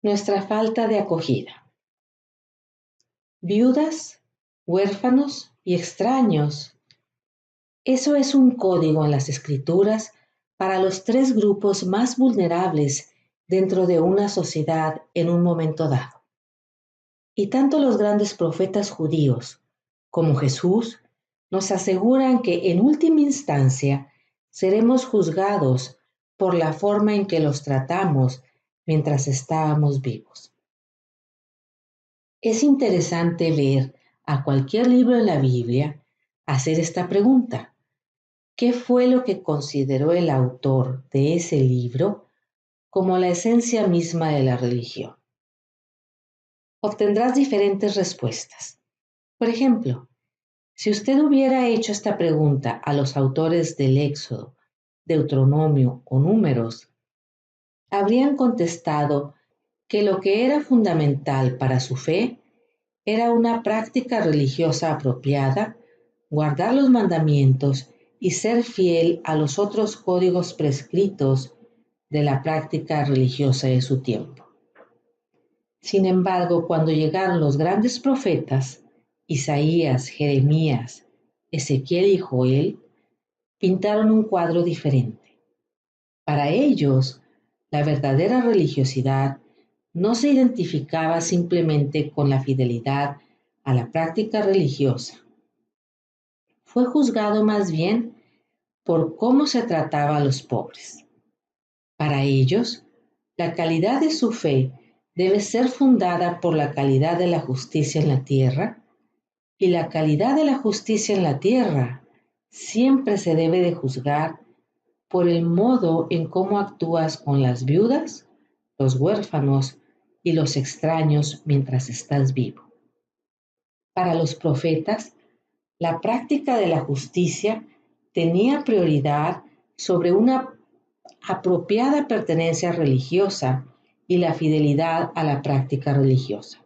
nuestra falta de acogida. Viudas, huérfanos y extraños. Eso es un código en las Escrituras para los tres grupos más vulnerables dentro de una sociedad en un momento dado. Y tanto los grandes profetas judíos como Jesús nos aseguran que en última instancia seremos juzgados por la forma en que los tratamos mientras estábamos vivos. Es interesante ver a cualquier libro en la Biblia hacer esta pregunta. ¿Qué fue lo que consideró el autor de ese libro como la esencia misma de la religión? Obtendrás diferentes respuestas. Por ejemplo, si usted hubiera hecho esta pregunta a los autores del Éxodo, Deuteronomio o Números, habrían contestado que lo que era fundamental para su fe era una práctica religiosa apropiada, guardar los mandamientos y ser fiel a los otros códigos prescritos de la práctica religiosa de su tiempo. Sin embargo, cuando llegaron los grandes profetas, Isaías, Jeremías, Ezequiel y Joel, pintaron un cuadro diferente. Para ellos, la verdadera religiosidad no se identificaba simplemente con la fidelidad a la práctica religiosa. Fue juzgado más bien por cómo se trataba a los pobres. Para ellos, la calidad de su fe debe ser fundada por la calidad de la justicia en la tierra, y la calidad de la justicia en la tierra siempre se debe de juzgar por el modo en cómo actúas con las viudas, los huérfanos y los extraños mientras estás vivo. Para los profetas, la práctica de la justicia tenía prioridad sobre una apropiada pertenencia religiosa y la fidelidad a la práctica religiosa.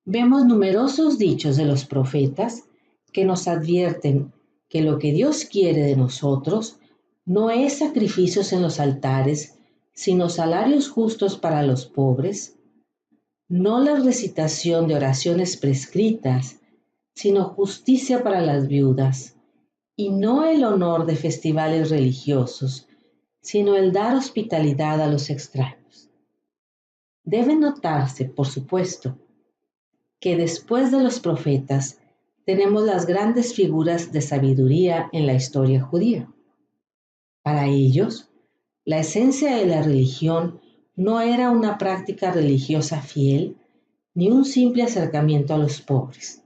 Vemos numerosos dichos de los profetas que nos advierten que lo que Dios quiere de nosotros no es sacrificios en los altares, sino salarios justos para los pobres, no la recitación de oraciones prescritas, sino justicia para las viudas, y no el honor de festivales religiosos, sino el dar hospitalidad a los extraños. Debe notarse, por supuesto, que después de los profetas tenemos las grandes figuras de sabiduría en la historia judía. Para ellos, la esencia de la religión no era una práctica religiosa fiel ni un simple acercamiento a los pobres,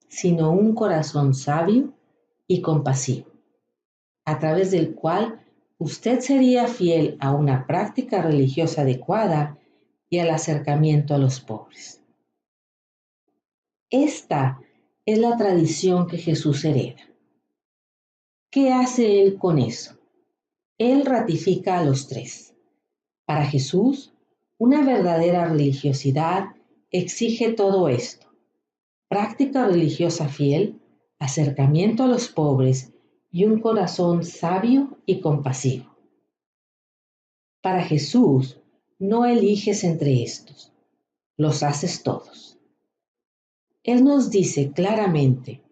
sino un corazón sabio y compasivo, a través del cual usted sería fiel a una práctica religiosa adecuada y al acercamiento a los pobres. Esta es la tradición que Jesús hereda. ¿Qué hace Él con eso? Él ratifica a los tres. Para Jesús, una verdadera religiosidad exige todo esto: práctica religiosa fiel, acercamiento a los pobres y un corazón sabio y compasivo. Para Jesús, no eliges entre estos, los haces todos. Él nos dice claramente: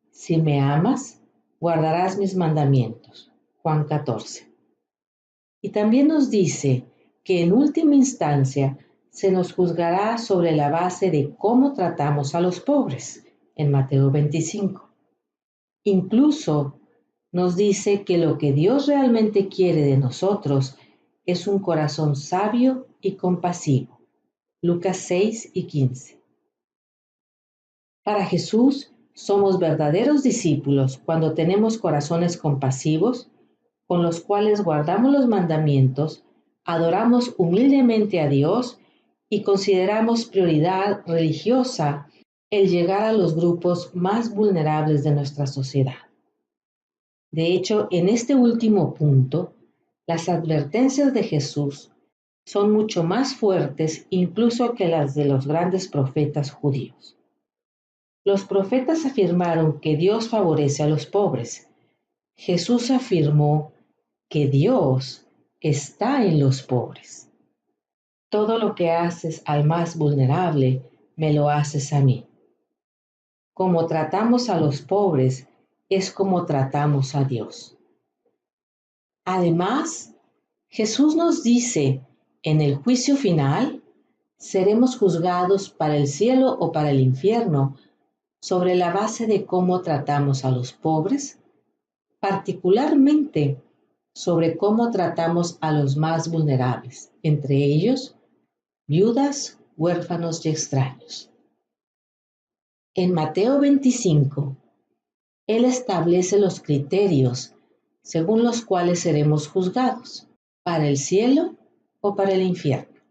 si me amas, guardarás mis mandamientos. Juan 14. Y también nos dice que en última instancia se nos juzgará sobre la base de cómo tratamos a los pobres, en Mateo 25. Incluso nos dice que lo que Dios realmente quiere de nosotros es un corazón sabio y compasivo, Lucas 6 y 15. Para Jesús, somos verdaderos discípulos cuando tenemos corazones compasivos, con los cuales guardamos los mandamientos, adoramos humildemente a Dios y consideramos prioridad religiosa el llegar a los grupos más vulnerables de nuestra sociedad. De hecho, en este último punto, las advertencias de Jesús son mucho más fuertes incluso que las de los grandes profetas judíos. Los profetas afirmaron que Dios favorece a los pobres. Jesús afirmó que Dios está en los pobres. Todo lo que haces al más vulnerable, me lo haces a mí. Como tratamos a los pobres, es como tratamos a Dios. Además, Jesús nos dice, en el juicio final, seremos juzgados para el cielo o para el infierno sobre la base de cómo tratamos a los pobres, particularmente sobre cómo tratamos a los más vulnerables, entre ellos viudas, huérfanos y extraños. En Mateo 25, Él establece los criterios según los cuales seremos juzgados, para el cielo o para el infierno.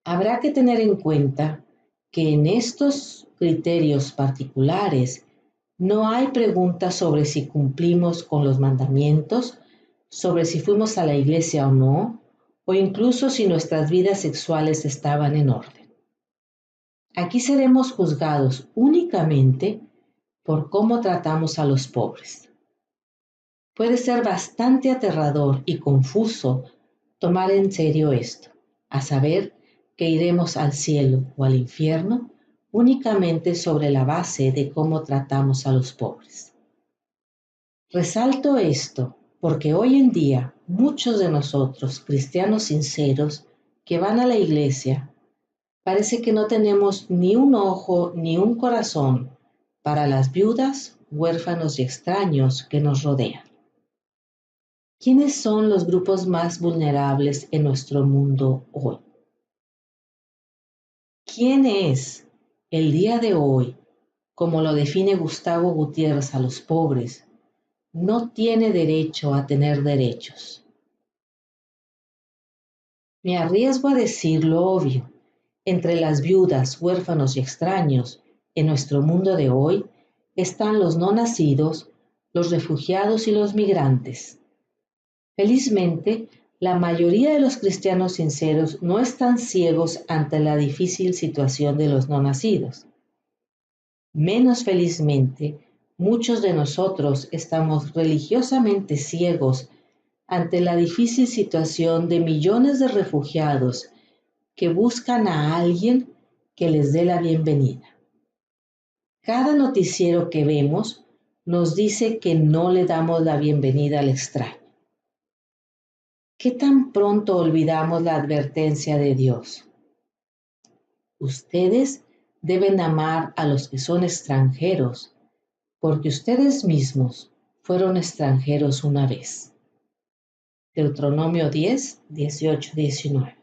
Habrá que tener en cuenta que en estos criterios particulares no hay preguntas sobre si cumplimos con los mandamientos, sobre si fuimos a la iglesia o no, o incluso si nuestras vidas sexuales estaban en orden. Aquí seremos juzgados únicamente por cómo tratamos a los pobres. Puede ser bastante aterrador y confuso tomar en serio esto, a saber que iremos al cielo o al infierno únicamente sobre la base de cómo tratamos a los pobres. Resalto esto porque hoy en día muchos de nosotros, cristianos sinceros, que van a la iglesia, parece que no tenemos ni un ojo ni un corazón para las viudas, huérfanos y extraños que nos rodean. ¿Quiénes son los grupos más vulnerables en nuestro mundo hoy? ¿Quién es el día de hoy, como lo define Gustavo Gutiérrez a los pobres, no tiene derecho a tener derechos? Me arriesgo a decir lo obvio. Entre las viudas, huérfanos y extraños en nuestro mundo de hoy están los no nacidos, los refugiados y los migrantes. Felizmente, la mayoría de los cristianos sinceros no están ciegos ante la difícil situación de los no nacidos. Menos felizmente, muchos de nosotros estamos religiosamente ciegos ante la difícil situación de millones de refugiados que buscan a alguien que les dé la bienvenida. Cada noticiero que vemos nos dice que no le damos la bienvenida al extraño. ¿Qué tan pronto olvidamos la advertencia de Dios? Ustedes deben amar a los que son extranjeros, porque ustedes mismos fueron extranjeros una vez. Deuteronomio 10, 18, 19.